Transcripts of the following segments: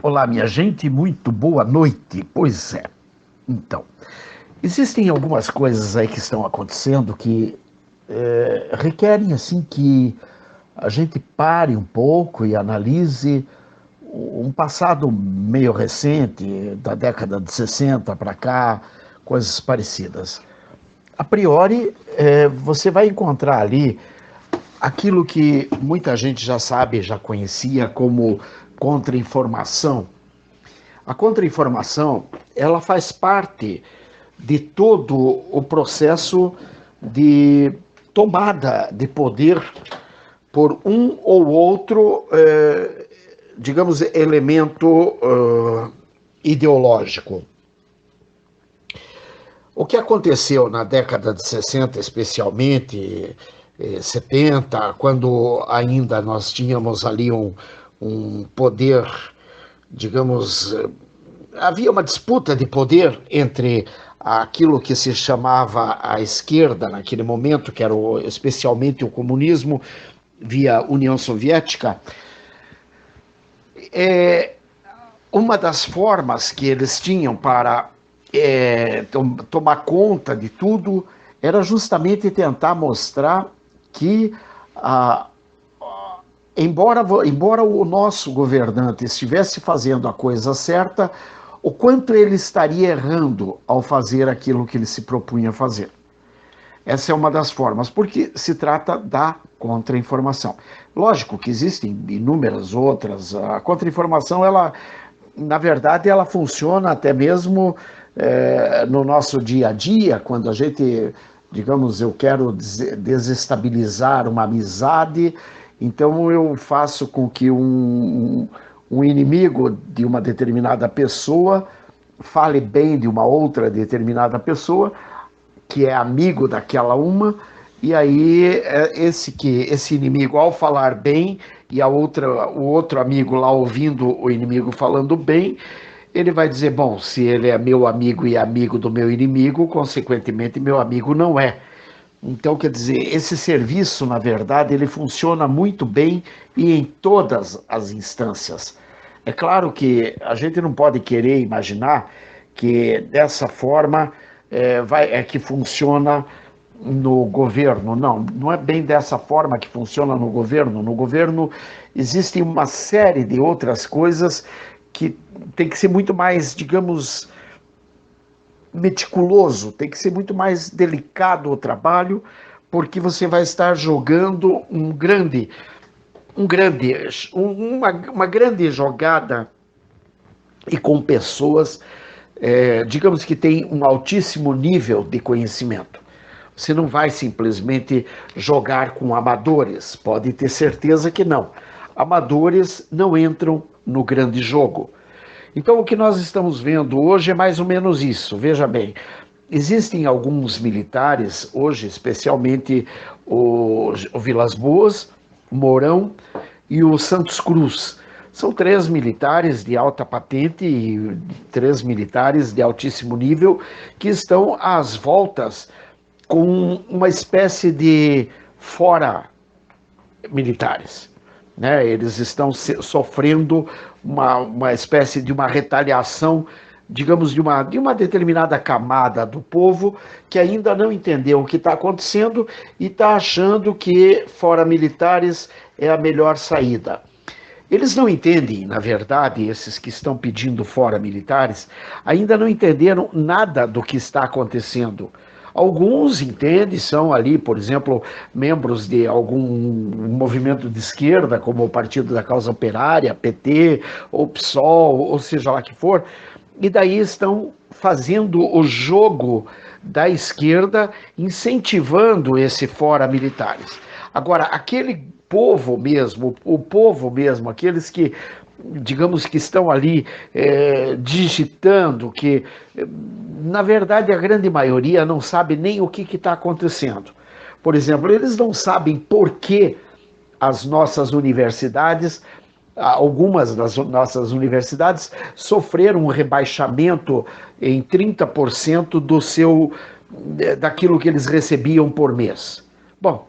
Olá, minha gente, muito boa noite. Pois é, então, existem algumas coisas aí que estão acontecendo que requerem, assim, que a gente pare um pouco e analise um passado meio recente, da década de 60 para cá, coisas parecidas. A priori, você vai encontrar ali aquilo que muita gente já sabe, já conhecia como contra-informação. A contra-informação, ela faz parte de todo o processo de tomada de poder por um ou outro, digamos, elemento ideológico. O que aconteceu na década de 60, especialmente 70, quando ainda nós tínhamos ali um poder, digamos, havia uma disputa de poder entre aquilo que se chamava a esquerda naquele momento, que era especialmente o comunismo via União Soviética. Uma das formas que eles tinham para tomar conta de tudo era justamente tentar mostrar que embora o nosso governante estivesse fazendo a coisa certa, o quanto ele estaria errando ao fazer aquilo que ele se propunha fazer. Essa é uma das formas, porque se trata da contra-informação. Lógico que existem inúmeras outras. A contra-informação, ela, na verdade, ela funciona até mesmo no nosso dia a dia, quando a gente, digamos, eu quero desestabilizar uma amizade, então eu faço com que um inimigo de uma determinada pessoa fale bem de uma outra determinada pessoa, que é amigo daquela uma, e aí esse inimigo, ao falar bem, e o outro amigo lá ouvindo o inimigo falando bem, ele vai dizer, bom, se ele é meu amigo e amigo do meu inimigo, consequentemente meu amigo não é. Então, quer dizer, esse serviço, na verdade, ele funciona muito bem e em todas as instâncias. É claro que a gente não pode querer imaginar que dessa forma que funciona no governo. Não, não é bem dessa forma que funciona no governo. No governo existe uma série de outras coisas que tem que ser muito mais, digamos, meticuloso, tem que ser muito mais delicado o trabalho, porque você vai estar jogando uma grande jogada e com pessoas, digamos que tem um altíssimo nível de conhecimento. Você não vai simplesmente jogar com amadores, pode ter certeza que não. Amadores não entram no grande jogo. Então, o que nós estamos vendo hoje é mais ou menos isso. Veja bem, existem alguns militares, hoje, especialmente o Vilas Boas, o Mourão e o Santos Cruz. São 3 militares de alta patente e 3 militares de altíssimo nível que estão às voltas com uma espécie de fora militares. Né? Eles estão sofrendo uma espécie de uma retaliação, digamos, de uma determinada camada do povo que ainda não entendeu o que está acontecendo e está achando que fora militares é a melhor saída. Eles não entendem, na verdade, esses que estão pedindo fora militares, ainda não entenderam nada do que está acontecendo. Alguns entendem, são ali, por exemplo, membros de algum movimento de esquerda, como o Partido da Causa Operária, PT, ou PSOL, ou seja lá que for, e daí estão fazendo o jogo da esquerda, incentivando esse fora militares. Agora, aquele povo mesmo, o povo mesmo, aqueles que, digamos, que estão ali digitando, que na verdade a grande maioria não sabe nem o que está acontecendo. Por exemplo, eles não sabem por que as nossas universidades, algumas das nossas universidades, sofreram um rebaixamento em 30% daquilo que eles recebiam por mês. Bom,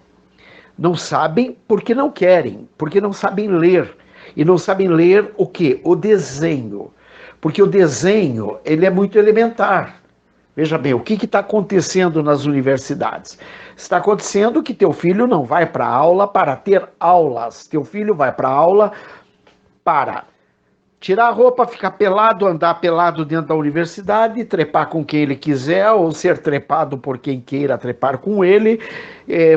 não sabem porque não querem, porque não sabem ler. e não sabem ler o quê? O desenho. Porque o desenho, ele é muito elementar. Veja bem, o que está acontecendo nas universidades? Está acontecendo que teu filho não vai para a aula para ter aulas. Teu filho vai para a aula para tirar a roupa, ficar pelado, andar pelado dentro da universidade, trepar com quem ele quiser, ou ser trepado por quem queira trepar com ele,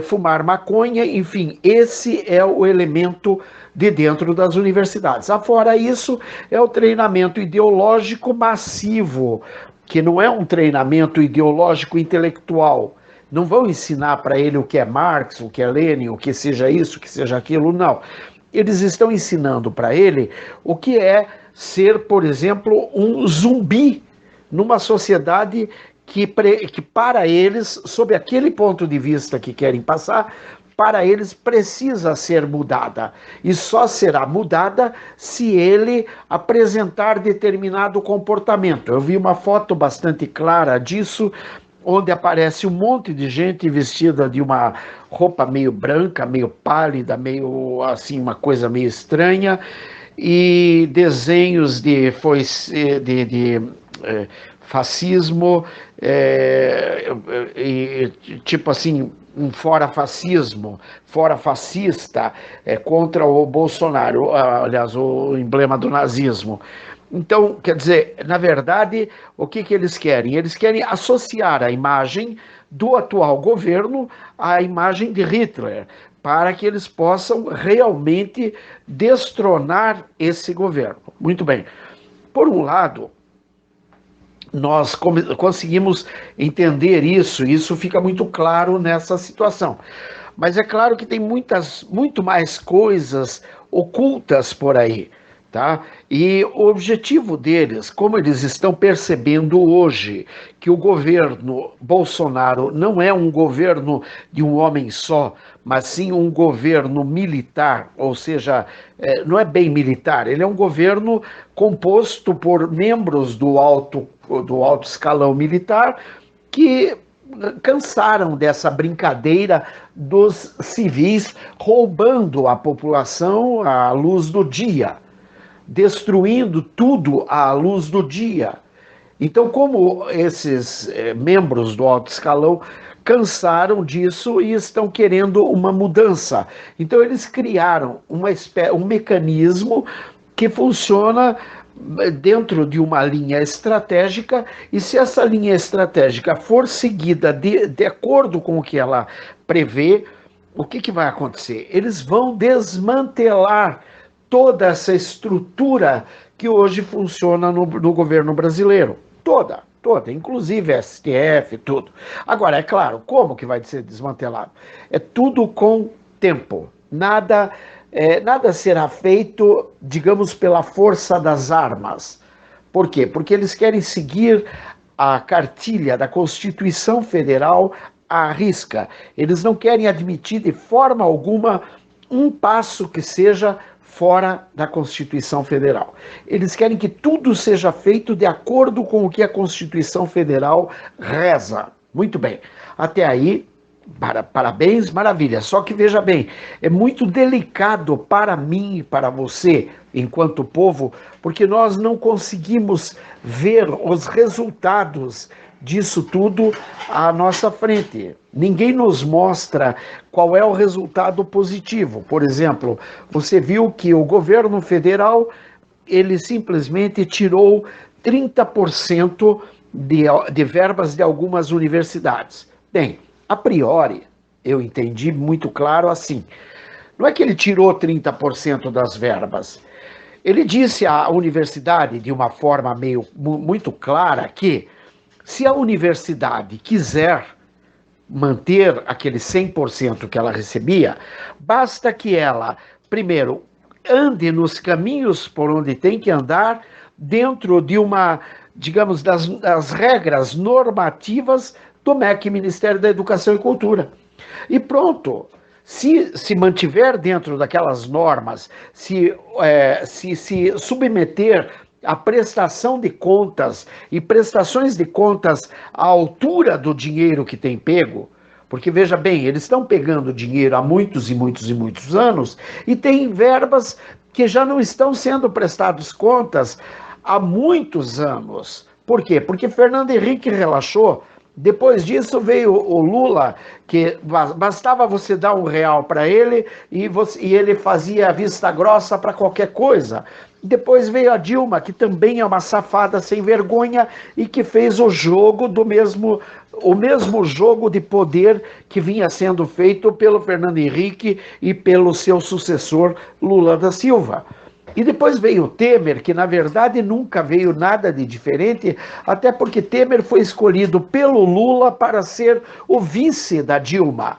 fumar maconha, enfim, esse é o elemento de dentro das universidades. Afora isso, é o treinamento ideológico massivo, que não é um treinamento ideológico intelectual. Não vão ensinar para ele o que é Marx, o que é Lenin, o que seja isso, o que seja aquilo, não. Eles estão ensinando para ele o que é ser, por exemplo, um zumbi numa sociedade que para eles, sob aquele ponto de vista que querem passar, para eles precisa ser mudada. E só será mudada se ele apresentar determinado comportamento. Eu vi uma foto bastante clara disso, onde aparece um monte de gente vestida de uma roupa meio branca, meio pálida, meio assim, uma coisa meio estranha, e desenhos de fascismo, tipo assim, um fora-fascismo, fora-fascista, contra o Bolsonaro, aliás, o emblema do nazismo. Então, quer dizer, na verdade, o que eles querem? Eles querem associar a imagem do atual governo à imagem de Hitler, para que eles possam realmente destronar esse governo. Muito bem. Por um lado, nós conseguimos entender isso fica muito claro nessa situação. Mas é claro que tem muito mais coisas ocultas por aí. Tá? E o objetivo deles, como eles estão percebendo hoje, que o governo Bolsonaro não é um governo de um homem só, mas sim um governo militar, ou seja, não é bem militar, ele é um governo composto por membros do alto escalão militar que cansaram dessa brincadeira dos civis roubando a população à luz do dia, destruindo tudo à luz do dia. Então, como esses membros do alto escalão cansaram disso e estão querendo uma mudança, então eles criaram um mecanismo que funciona dentro de uma linha estratégica, e se essa linha estratégica for seguida de acordo com o que ela prevê, o que vai acontecer? Eles vão desmantelar toda essa estrutura que hoje funciona no governo brasileiro. Toda, inclusive STF, tudo. Agora, é claro, como que vai ser desmantelado? É tudo com tempo. Nada será feito, digamos, pela força das armas. Por quê? Porque eles querem seguir a cartilha da Constituição Federal à risca. Eles não querem admitir de forma alguma um passo que seja fora da Constituição Federal. Eles querem que tudo seja feito de acordo com o que a Constituição Federal reza. Muito bem. Até aí, parabéns, maravilha. Só que veja bem, é muito delicado para mim e para você, enquanto povo, porque nós não conseguimos ver os resultados disso tudo à nossa frente. Ninguém nos mostra qual é o resultado positivo. Por exemplo, você viu que o governo federal, ele simplesmente tirou 30% de verbas de algumas universidades. Bem, a priori, eu entendi muito claro assim, não é que ele tirou 30% das verbas. Ele disse à universidade, de uma forma muito clara, que se a universidade quiser manter aquele 100% que ela recebia, basta que ela, primeiro, ande nos caminhos por onde tem que andar, dentro de uma, digamos, das regras normativas do MEC, Ministério da Educação e Cultura. E pronto. Se mantiver dentro daquelas normas, se submeter a prestação de contas e prestações de contas à altura do dinheiro que tem pego, porque veja bem, eles estão pegando dinheiro há muitos e muitos e muitos anos e tem verbas que já não estão sendo prestados contas há muitos anos. Por quê? Porque Fernando Henrique relaxou. Depois disso veio o Lula, que bastava você dar R$ 1 para ele e ele fazia vista grossa para qualquer coisa. Depois veio a Dilma, que também é uma safada sem vergonha e que fez o mesmo jogo de poder que vinha sendo feito pelo Fernando Henrique e pelo seu sucessor Lula da Silva. E depois veio o Temer, que na verdade nunca veio nada de diferente, até porque Temer foi escolhido pelo Lula para ser o vice da Dilma.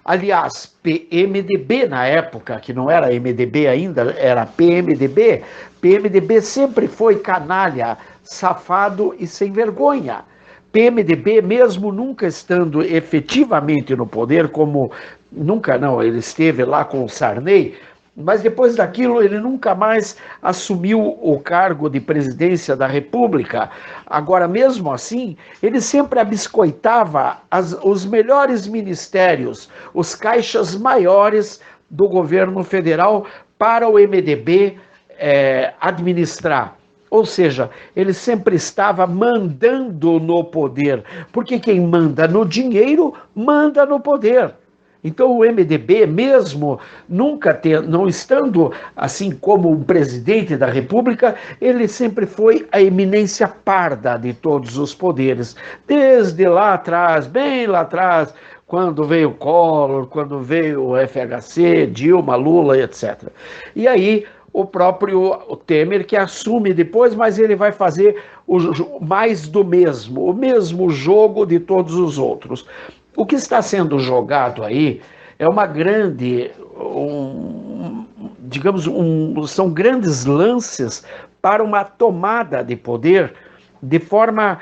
Aliás, PMDB na época, que não era MDB ainda, era PMDB. PMDB sempre foi canalha, safado e sem vergonha. PMDB, mesmo nunca estando efetivamente no poder, como nunca não, ele esteve lá com o Sarney, mas depois daquilo ele nunca mais assumiu o cargo de presidência da República. Agora, mesmo assim, ele sempre abiscoitava os melhores ministérios, os caixas maiores do governo federal para o MDB administrar. Ou seja, ele sempre estava mandando no poder, porque quem manda no dinheiro, manda no poder. Então o MDB, mesmo não estando assim como um presidente da República, ele sempre foi a eminência parda de todos os poderes. Desde lá atrás, bem lá atrás, quando veio Collor, quando veio o FHC, Dilma, Lula, etc. E aí o próprio Temer que assume depois, mas ele vai fazer mais do mesmo, o mesmo jogo de todos os outros. O que está sendo jogado aí é uma grande, são grandes lances para uma tomada de poder de forma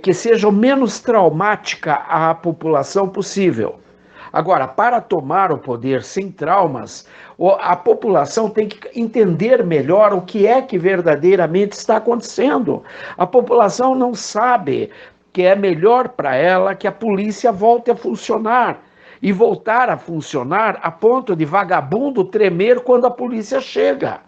que seja o menos traumática à população possível. Agora, para tomar o poder sem traumas, a população tem que entender melhor o que é que verdadeiramente está acontecendo. A população não sabe que é melhor para ela que a polícia volte a funcionar e voltar a funcionar a ponto de vagabundo tremer quando a polícia chega.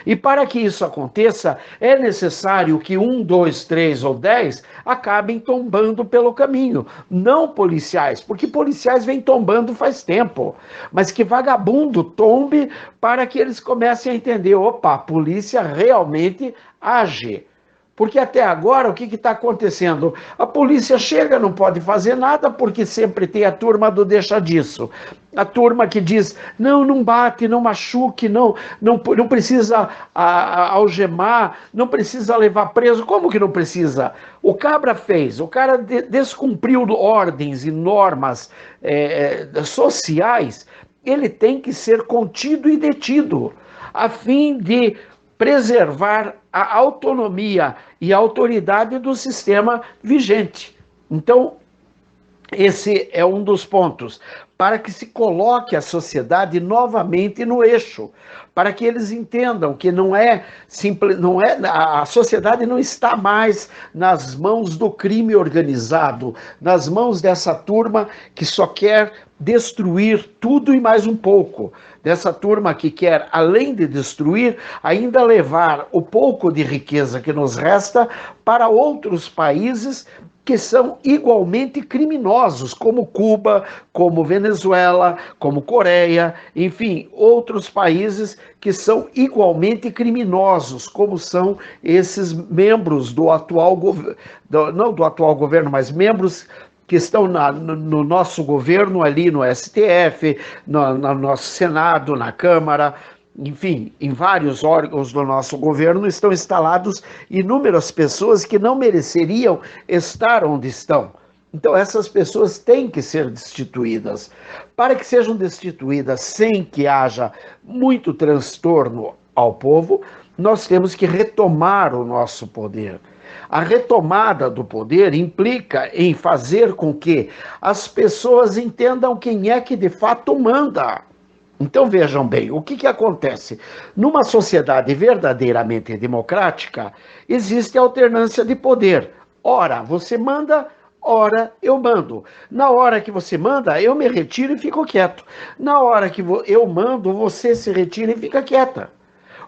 E para que isso aconteça, é necessário que 1, 2, 3 ou 10 acabem tombando pelo caminho. Não policiais, porque policiais vêm tombando faz tempo. Mas que vagabundo tombe para que eles comecem a entender: opa, a polícia realmente age. Porque até agora, o que está acontecendo? A polícia chega, não pode fazer nada, porque sempre tem a turma do deixa disso. A turma que diz, não bate, não machuque, não precisa algemar, não precisa levar preso. Como que não precisa? O cabra fez, o cara descumpriu ordens e normas sociais, ele tem que ser contido e detido, a fim de preservar a autonomia e a autoridade do sistema vigente. Então, esse é um dos pontos, para que se coloque a sociedade novamente no eixo, para que eles entendam que a sociedade não está mais nas mãos do crime organizado, nas mãos dessa turma que só quer destruir tudo e mais um pouco, dessa turma que quer, além de destruir, ainda levar o pouco de riqueza que nos resta para outros países que são igualmente criminosos, como Cuba, como Venezuela, como Coreia, enfim, outros países que são igualmente criminosos, como são esses membros do atual governo, não do atual governo, mas membros que estão no nosso governo, ali no STF, no nosso Senado, na Câmara, enfim, em vários órgãos do nosso governo estão instalados inúmeras pessoas que não mereceriam estar onde estão. Então, essas pessoas têm que ser destituídas. Para que sejam destituídas sem que haja muito transtorno ao povo, nós temos que retomar o nosso poder. A retomada do poder implica em fazer com que as pessoas entendam quem é que de fato manda. Então vejam bem, o que acontece? Numa sociedade verdadeiramente democrática, existe alternância de poder. Ora, você manda, ora, eu mando. Na hora que você manda, eu me retiro e fico quieto. Na hora que eu mando, você se retira e fica quieta.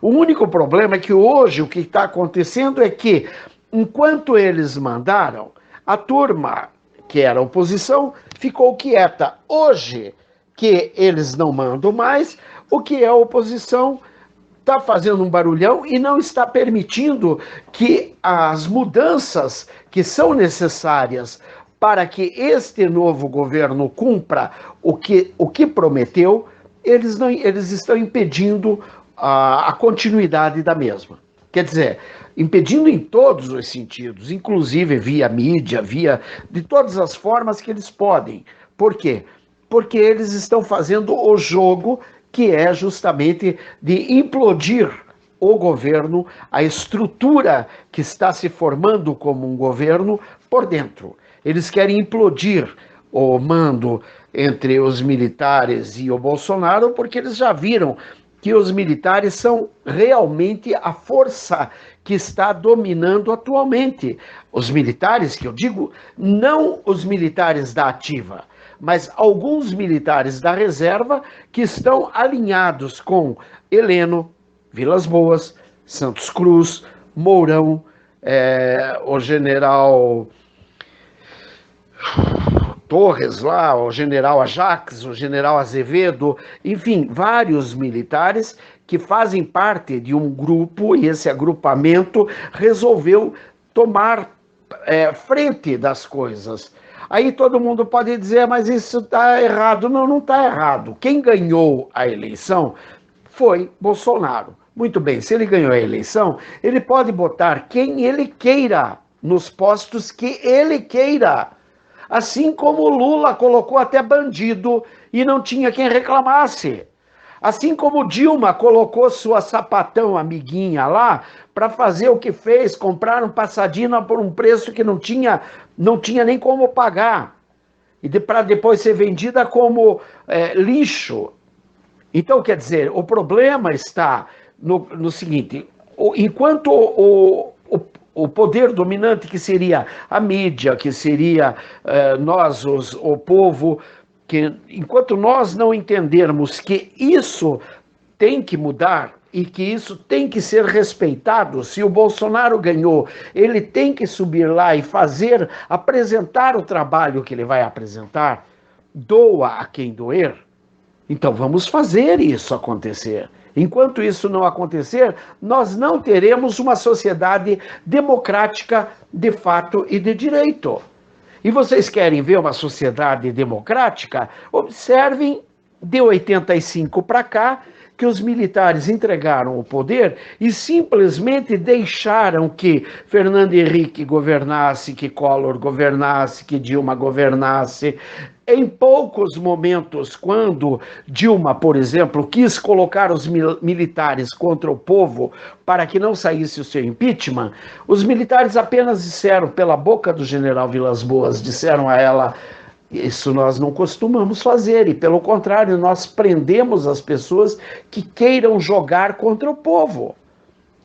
O único problema é que hoje o que está acontecendo é que, enquanto eles mandaram, a turma que era oposição ficou quieta. Hoje que eles não mandam mais, o que é oposição está fazendo um barulhão e não está permitindo que as mudanças que são necessárias para que este novo governo cumpra o que prometeu, eles estão impedindo a continuidade da mesma. Quer dizer, impedindo em todos os sentidos, inclusive via mídia, de todas as formas que eles podem. Por quê? Porque eles estão fazendo o jogo que é justamente de implodir o governo, a estrutura que está se formando como um governo por dentro. Eles querem implodir o mando entre os militares e o Bolsonaro, porque eles já viram que os militares são realmente a força que está dominando atualmente. Os militares, que eu digo, não os militares da ativa, mas alguns militares da reserva que estão alinhados com Heleno, Vilas Boas, Santos Cruz, Mourão, o general Torres lá, o general Ajax, o general Azevedo, enfim, vários militares que fazem parte de um grupo, e esse agrupamento resolveu tomar frente das coisas. Aí todo mundo pode dizer, mas isso está errado. Não, não está errado. Quem ganhou a eleição foi Bolsonaro. Muito bem, se ele ganhou a eleição, ele pode botar quem ele queira nos postos que ele queira. Assim como Lula colocou até bandido e não tinha quem reclamasse. Assim como Dilma colocou sua sapatão amiguinha lá para fazer o que fez, comprar um Passadina por um preço que não tinha nem como pagar. E para depois ser vendida como lixo. Então, quer dizer, o problema está no seguinte, enquanto o poder dominante, que seria a mídia, que seria nós, o povo, que enquanto nós não entendermos que isso tem que mudar e que isso tem que ser respeitado, se o Bolsonaro ganhou, ele tem que subir lá e apresentar o trabalho que ele vai apresentar, doa a quem doer, então vamos fazer isso acontecer. Enquanto isso não acontecer, nós não teremos uma sociedade democrática de fato e de direito. E vocês querem ver uma sociedade democrática? Observem de 85 para cá, que os militares entregaram o poder e simplesmente deixaram que Fernando Henrique governasse, que Collor governasse, que Dilma governasse. Em poucos momentos, quando Dilma, por exemplo, quis colocar os militares contra o povo para que não saísse o seu impeachment, os militares apenas disseram, pela boca do general Vilas Boas, disseram a ela: isso nós não costumamos fazer, e pelo contrário, nós prendemos as pessoas que queiram jogar contra o povo.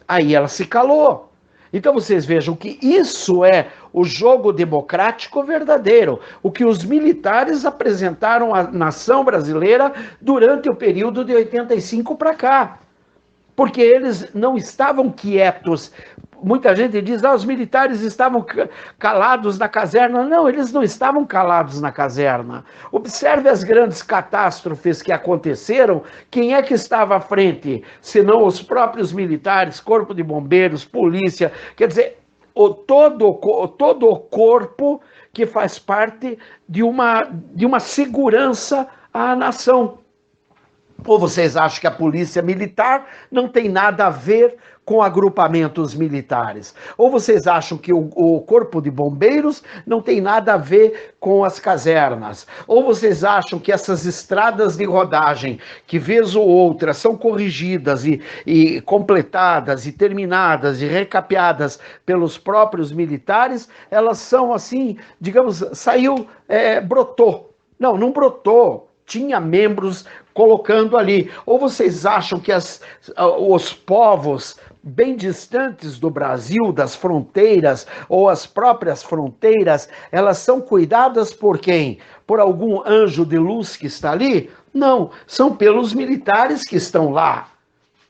Aí ela se calou. Então vocês vejam que isso é o jogo democrático verdadeiro, o que os militares apresentaram à nação brasileira durante o período de 85 para cá. Porque eles não estavam quietos. Muita gente diz, os militares estavam calados na caserna. Não, eles não estavam calados na caserna. Observe as grandes catástrofes que aconteceram. Quem é que estava à frente? Senão os próprios militares, corpo de bombeiros, polícia. Quer dizer, todo o corpo que faz parte de uma segurança à nação. Ou vocês acham que a polícia militar não tem nada a ver com agrupamentos militares? Ou vocês acham que o corpo de bombeiros não tem nada a ver com as casernas? Ou vocês acham que essas estradas de rodagem, que vez ou outra são corrigidas e completadas e terminadas e recapeadas pelos próprios militares, elas são assim, digamos, brotou. Não, não brotou. Tinha membros colocando ali. Ou vocês acham que os povos bem distantes do Brasil, das fronteiras, ou as próprias fronteiras, elas são cuidadas por quem? Por algum anjo de luz que está ali? Não, são pelos militares que estão lá.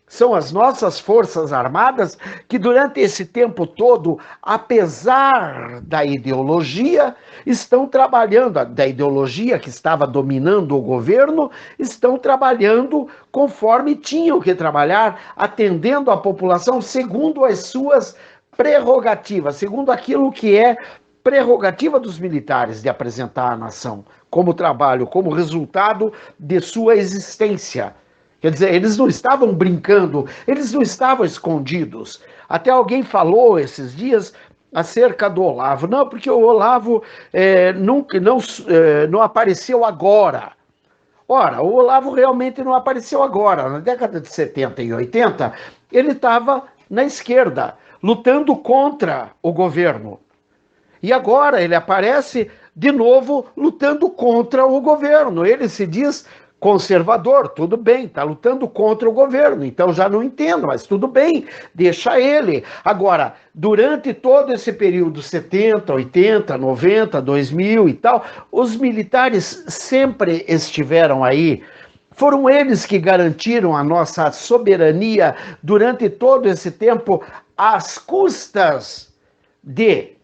São as nossas Forças Armadas que, durante esse tempo todo, apesar da ideologia, estão trabalhando, da ideologia que estava dominando o governo, estão trabalhando conforme tinham que trabalhar, atendendo a população segundo as suas prerrogativas, segundo aquilo que é prerrogativa dos militares de apresentar à nação como trabalho, como resultado de sua existência. Quer dizer, eles não estavam brincando, eles não estavam escondidos. Até alguém falou esses dias acerca do Olavo. Não, porque o Olavo não apareceu agora. Ora, o Olavo realmente não apareceu agora. Na década de 70 e 80, ele estava na esquerda, lutando contra o governo. E agora ele aparece de novo lutando contra o governo. Ele se diz conservador, tudo bem, está lutando contra o governo, então já não entendo, mas tudo bem, deixa ele. Agora, durante todo esse período, 70, 80, 90, 2000 e tal, os militares sempre estiveram aí. Foram eles que garantiram a nossa soberania durante todo esse tempo, às custas de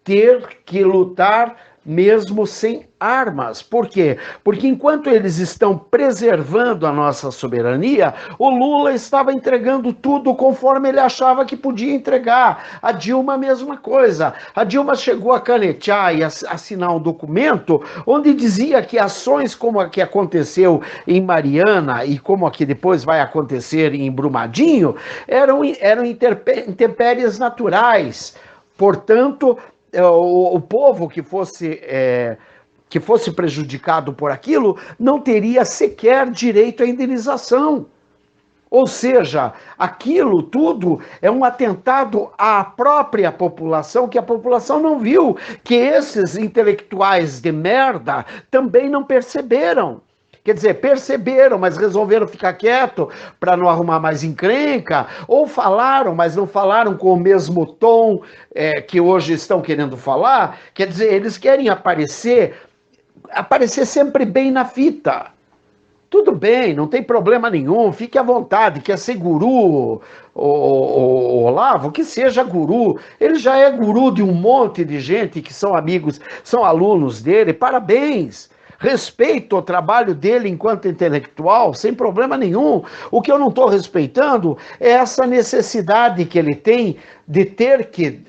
ter que lutar mesmo sem armas. Por quê? Porque enquanto eles estão preservando a nossa soberania, o Lula estava entregando tudo conforme ele achava que podia entregar. A Dilma, a mesma coisa. A Dilma chegou a canetear e assinar um documento onde dizia que ações como a que aconteceu em Mariana e como a que depois vai acontecer em Brumadinho eram intempéries naturais. Portanto, o povo que fosse prejudicado por aquilo não teria sequer direito à indenização. Ou seja, aquilo tudo é um atentado à própria população, que a população não viu, que esses intelectuais de merda também não perceberam. Quer dizer, perceberam, mas resolveram ficar quieto para não arrumar mais encrenca, ou falaram, mas não falaram com o mesmo tom que hoje estão querendo falar. Quer dizer, eles querem aparecer sempre bem na fita. Tudo bem, não tem problema nenhum, fique à vontade, quer ser guru, o Olavo, que seja guru. Ele já é guru de um monte de gente que são amigos, são alunos dele, parabéns. Respeito o trabalho dele enquanto intelectual, sem problema nenhum. O que eu não estou respeitando é essa necessidade que ele tem de ter que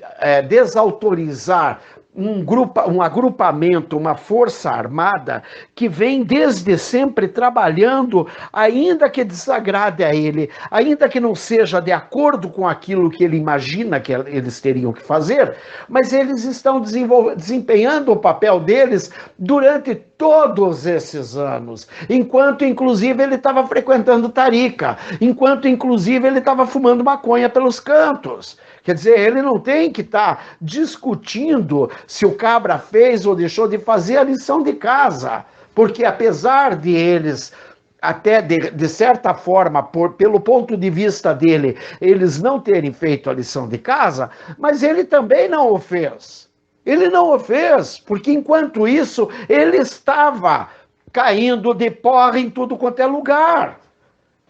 desautorizar um agrupamento, uma força armada que vem desde sempre trabalhando, ainda que desagrade a ele, ainda que não seja de acordo com aquilo que ele imagina que eles teriam que fazer, mas eles estão desempenhando o papel deles durante todos esses anos, enquanto inclusive ele estava frequentando tarica, enquanto inclusive ele estava fumando maconha pelos cantos. Quer dizer, ele não tem que estar discutindo se o cabra fez ou deixou de fazer a lição de casa, porque apesar de eles, até de certa forma, pelo ponto de vista dele, eles não terem feito a lição de casa, mas ele também não o fez. Ele não o fez, porque enquanto isso, ele estava caindo de porra em tudo quanto é lugar,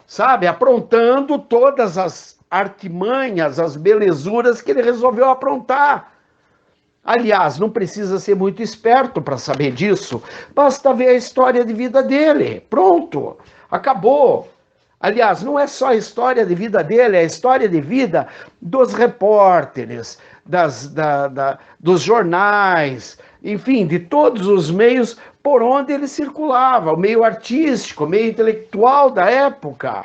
sabe? Aprontando todas as artimanhas, as belezuras que ele resolveu aprontar. Aliás, não precisa ser muito esperto para saber disso, basta ver a história de vida dele. Pronto, acabou. Aliás, não é só a história de vida dele, é a história de vida dos repórteres, dos jornais, enfim, de todos os meios por onde ele circulava, o meio artístico, o meio intelectual da época.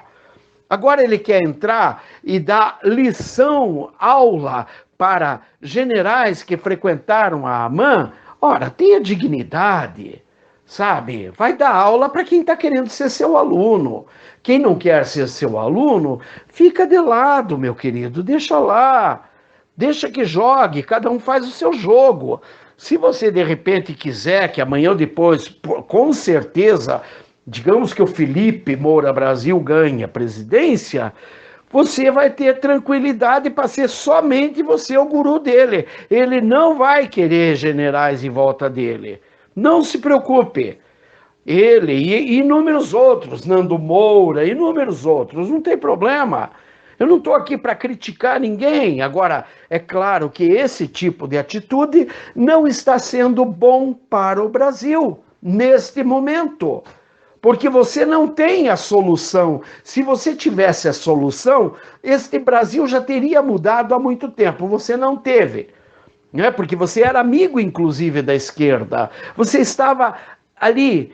Agora ele quer entrar e dar lição, aula para generais que frequentaram a AMAN. Ora, tenha dignidade, sabe? Vai dar aula para quem está querendo ser seu aluno. Quem não quer ser seu aluno, fica de lado, meu querido, deixa lá. Deixa que jogue, cada um faz o seu jogo. Se você de repente quiser que amanhã ou depois, com certeza, digamos que o Felipe Moura Brasil ganhe a presidência, você vai ter tranquilidade para ser somente você o guru dele. Ele não vai querer generais em volta dele. Não se preocupe. Ele e inúmeros outros, Nando Moura, inúmeros outros, não tem problema. Eu não estou aqui para criticar ninguém. Agora, é claro que esse tipo de atitude não está sendo bom para o Brasil neste momento. Porque você não tem a solução. Se você tivesse a solução, este Brasil já teria mudado há muito tempo. Você não teve. Né? Porque você era amigo, inclusive, da esquerda. Você estava ali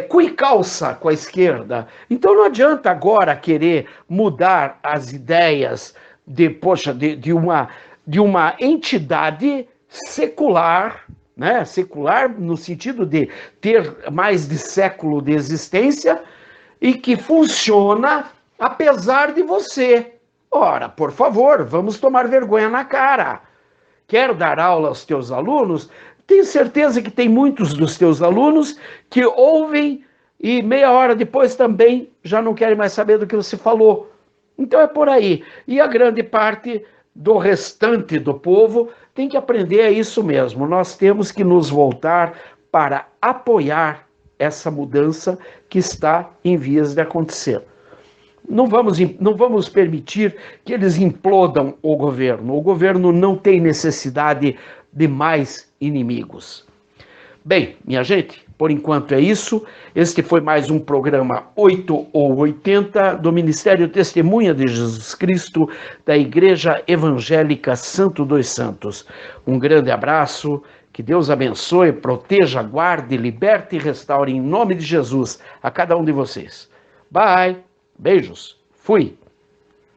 cu e calça com a esquerda. Então não adianta agora querer mudar as ideias de uma entidade secular, né? Secular no sentido de ter mais de século de existência e que funciona apesar de você. Ora, por favor, vamos tomar vergonha na cara. Quer dar aula aos teus alunos? Tenho certeza que tem muitos dos teus alunos que ouvem e meia hora depois também já não querem mais saber do que você falou. Então é por aí. E a grande parte do restante do povo tem que aprender isso mesmo. Nós temos que nos voltar para apoiar essa mudança que está em vias de acontecer. Não vamos permitir que eles implodam o governo. O governo não tem necessidade de mais inimigos. Bem, minha gente, por enquanto é isso. Este foi mais um programa 8 ou 80 do Ministério Testemunha de Jesus Cristo da Igreja Evangélica Santo dos Santos. Um grande abraço, que Deus abençoe, proteja, guarde, liberte e restaure em nome de Jesus a cada um de vocês. Bye, beijos, fui.